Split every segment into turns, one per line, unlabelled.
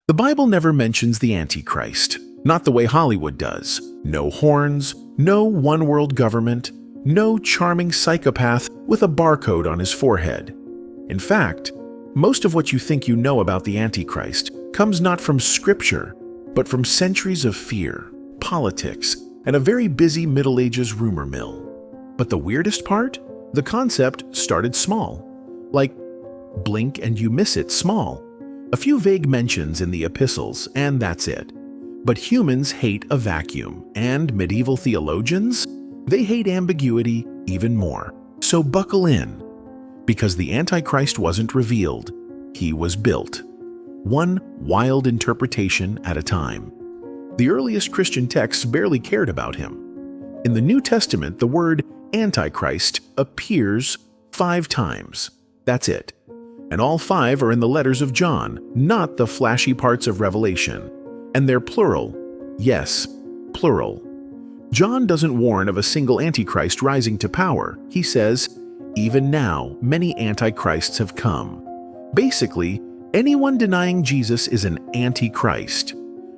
The Bible never mentions the Antichrist, not the way Hollywood does. No horns, no one-world government, no charming psychopath with a barcode on his forehead. In fact, most of what you think you know about the Antichrist comes not from Scripture, but from centuries of fear, politics, and a very busy Middle Ages rumor mill. But the weirdest part? The concept started small. Like, blink and you miss it small. A few vague mentions in the epistles, and that's it. But humans hate a vacuum, and medieval theologians? They hate ambiguity even more. So buckle in, because the Antichrist wasn't revealed, he was built. One wild interpretation at a time. The earliest Christian texts barely cared about him. In the New Testament, the word Antichrist appears 5 times. That's it. And all 5 are in the letters of John, not the flashy parts of Revelation. And they're plural. Yes, plural. John doesn't warn of a single Antichrist rising to power. He says, even now, many Antichrists have come. Basically, anyone denying Jesus is an Antichrist.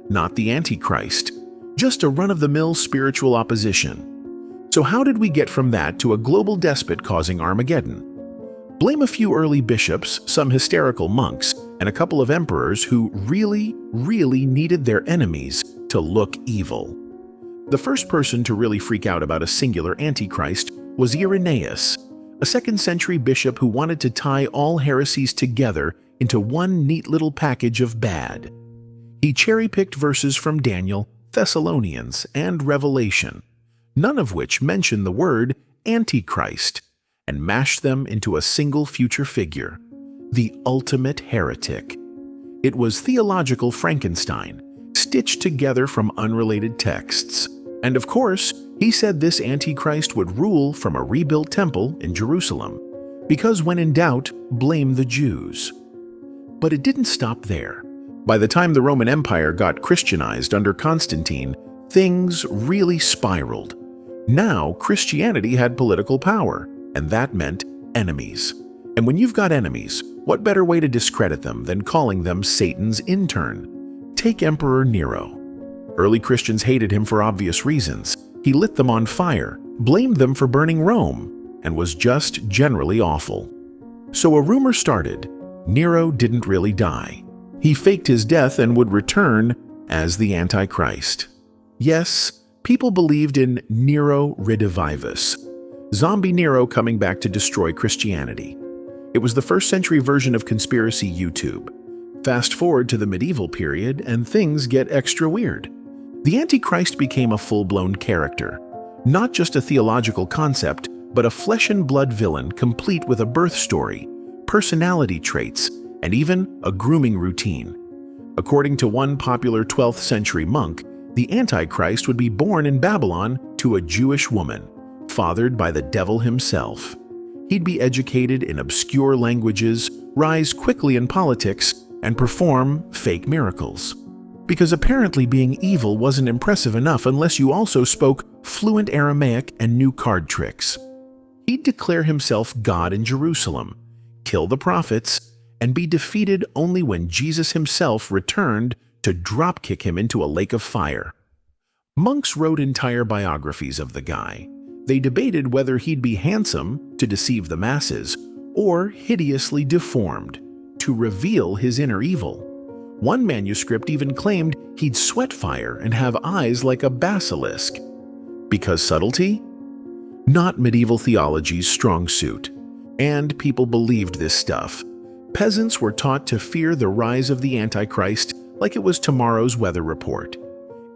Not the Antichrist, just a run-of-the-mill spiritual opposition. So how did we get from that to a global despot causing Armageddon? Blame a few early bishops, some hysterical monks, and a couple of emperors who really needed their enemies to look evil. The first person to really freak out about a singular Antichrist was Irenaeus, a 2nd century bishop who wanted to tie all heresies together into one neat little package of bad. He cherry-picked verses from Daniel, Thessalonians, and Revelation, none of which mention the word Antichrist, and mashed them into a single future figure, the ultimate heretic. It was theological Frankenstein, stitched together from unrelated texts. And of course, he said this Antichrist would rule from a rebuilt temple in Jerusalem, because when in doubt, blame the Jews. But it didn't stop there. By the time the Roman Empire got Christianized under Constantine, things really spiraled. Now, Christianity had political power, and that meant enemies. And when you've got enemies, what better way to discredit them than calling them Satan's intern? Take Emperor Nero. Early Christians hated him for obvious reasons. He lit them on fire, blamed them for burning Rome, and was just generally awful. So a rumor started. Nero didn't really die. He faked his death and would return as the Antichrist. Yes, people believed in Nero Redivivus, zombie Nero coming back to destroy Christianity. It was the 1st century version of conspiracy YouTube. Fast forward to the medieval period and things get extra weird. The Antichrist became a full-blown character, not just a theological concept, but a flesh-and-blood villain complete with a birth story, personality traits, and even a grooming routine. According to one popular 12th century monk, the Antichrist would be born in Babylon to a Jewish woman, fathered by the devil himself. He'd be educated in obscure languages, rise quickly in politics, and perform fake miracles. Because apparently being evil wasn't impressive enough unless you also spoke fluent Aramaic and knew card tricks. He'd declare himself God in Jerusalem, kill the prophets, and be defeated only when Jesus himself returned to dropkick him into a lake of fire. Monks wrote entire biographies of the guy. They debated whether he'd be handsome to deceive the masses or hideously deformed to reveal his inner evil. One manuscript even claimed he'd sweat fire and have eyes like a basilisk. Because subtlety? Not medieval theology's strong suit. And people believed this stuff. Peasants were taught to fear the rise of the Antichrist like it was tomorrow's weather report.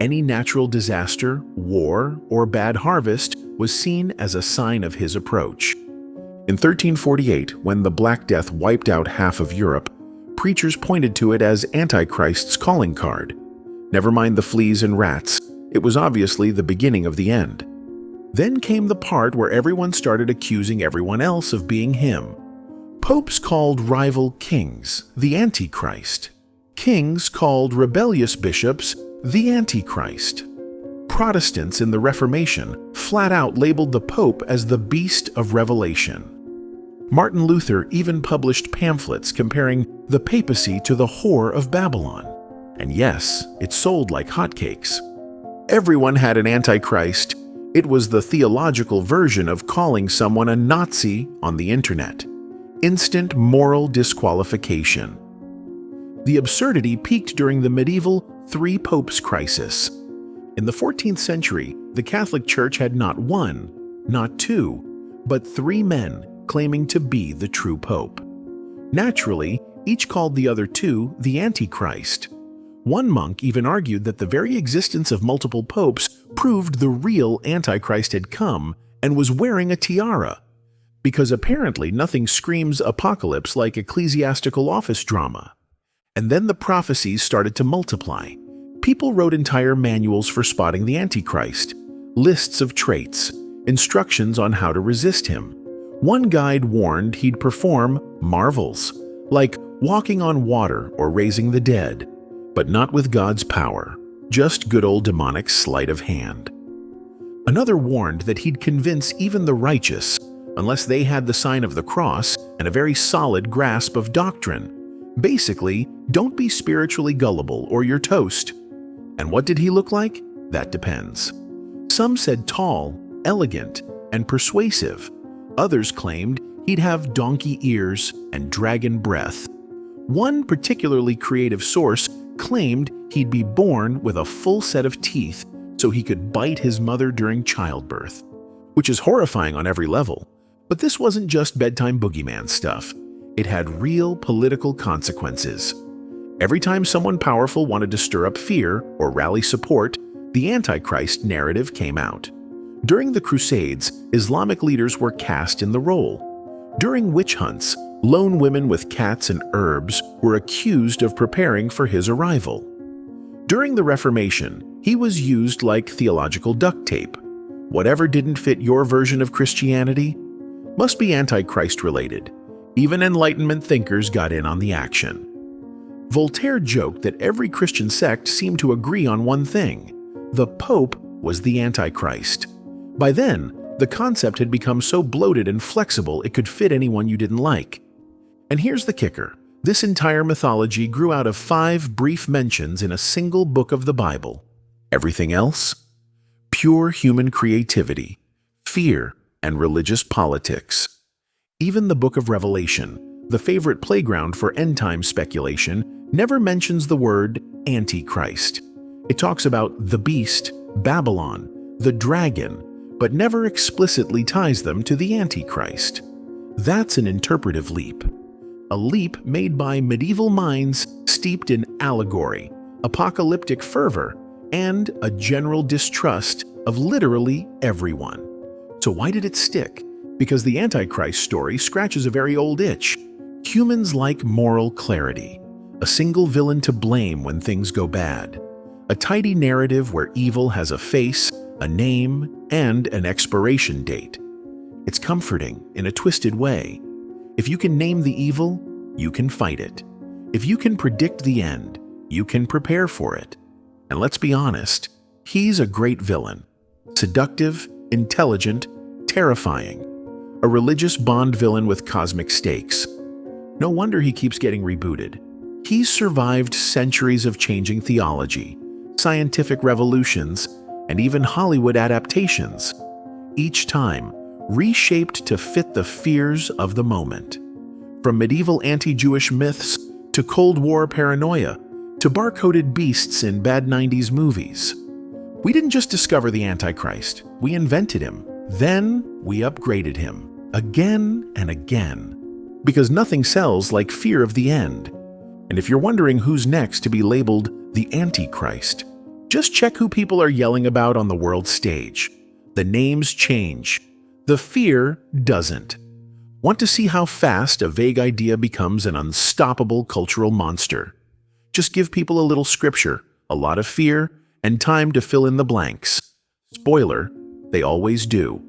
Any natural disaster, war, or bad harvest was seen as a sign of his approach. In 1348, when the Black Death wiped out half of Europe, preachers pointed to it as Antichrist's calling card. Never mind the fleas and rats, it was obviously the beginning of the end. Then came the part where everyone started accusing everyone else of being him. Popes called rival kings the Antichrist. Kings called rebellious bishops the Antichrist. Protestants in the Reformation flat out labeled the Pope as the beast of Revelation. Martin Luther even published pamphlets comparing the papacy to the whore of Babylon. And yes, it sold like hotcakes. Everyone had an Antichrist. It was the theological version of calling someone a Nazi on the internet. Instant moral disqualification. The absurdity peaked during the medieval Three Popes crisis. In the 14th century, the Catholic Church had not one, not two, but three men claiming to be the true Pope. Naturally, each called the other two the Antichrist. One monk even argued that the very existence of multiple popes proved the real Antichrist had come and was wearing a tiara, because apparently nothing screams apocalypse like ecclesiastical office drama. And then the prophecies started to multiply. People wrote entire manuals for spotting the Antichrist, lists of traits, instructions on how to resist him. One guide warned he'd perform marvels, like walking on water or raising the dead, but not with God's power, just good old demonic sleight of hand. Another warned that he'd convince even the righteous, unless they had the sign of the cross and a very solid grasp of doctrine. Basically, don't be spiritually gullible or you're toast. And what did he look like? That depends. Some said tall, elegant, and persuasive. Others claimed he'd have donkey ears and dragon breath. One particularly creative source claimed he'd be born with a full set of teeth so he could bite his mother during childbirth, which is horrifying on every level. But this wasn't just bedtime boogeyman stuff. It had real political consequences. Every time someone powerful wanted to stir up fear or rally support, the Antichrist narrative came out. During the Crusades, Islamic leaders were cast in the role. During witch hunts, lone women with cats and herbs were accused of preparing for his arrival. During the Reformation, he was used like theological duct tape. Whatever didn't fit your version of Christianity must be Antichrist related. Even Enlightenment thinkers got in on the action. Voltaire joked that every Christian sect seemed to agree on one thing: the Pope was the Antichrist. By then, the concept had become so bloated and flexible it could fit anyone you didn't like. And here's the kicker. This entire mythology grew out of 5 brief mentions in a single book of the Bible. Everything else? Pure human creativity, fear, and religious politics. Even the book of Revelation, the favorite playground for end-time speculation, never mentions the word Antichrist. It talks about the beast, Babylon, the dragon, but never explicitly ties them to the Antichrist. That's an interpretive leap. A leap made by medieval minds steeped in allegory, apocalyptic fervor, and a general distrust of literally everyone. So why did it stick? Because the Antichrist story scratches a very old itch. Humans like moral clarity, a single villain to blame when things go bad, a tidy narrative where evil has a face, a name, and an expiration date. It's comforting in a twisted way. If you can name the evil, you can fight it. If you can predict the end, you can prepare for it. And let's be honest, he's a great villain. Seductive, intelligent, terrifying. A religious Bond villain with cosmic stakes. No wonder he keeps getting rebooted. He's survived centuries of changing theology, scientific revolutions, and even Hollywood adaptations. Each time, reshaped to fit the fears of the moment. From medieval anti-Jewish myths to Cold War paranoia to barcoded beasts in bad 90s movies. We didn't just discover the Antichrist, we invented him. Then we upgraded him, again and again. Because nothing sells like fear of the end. And if you're wondering who's next to be labeled the Antichrist, just check who people are yelling about on the world stage. The names change. The fear doesn't. Want to see how fast a vague idea becomes an unstoppable cultural monster? Just give people a little scripture, a lot of fear, and time to fill in the blanks. Spoiler, they always do.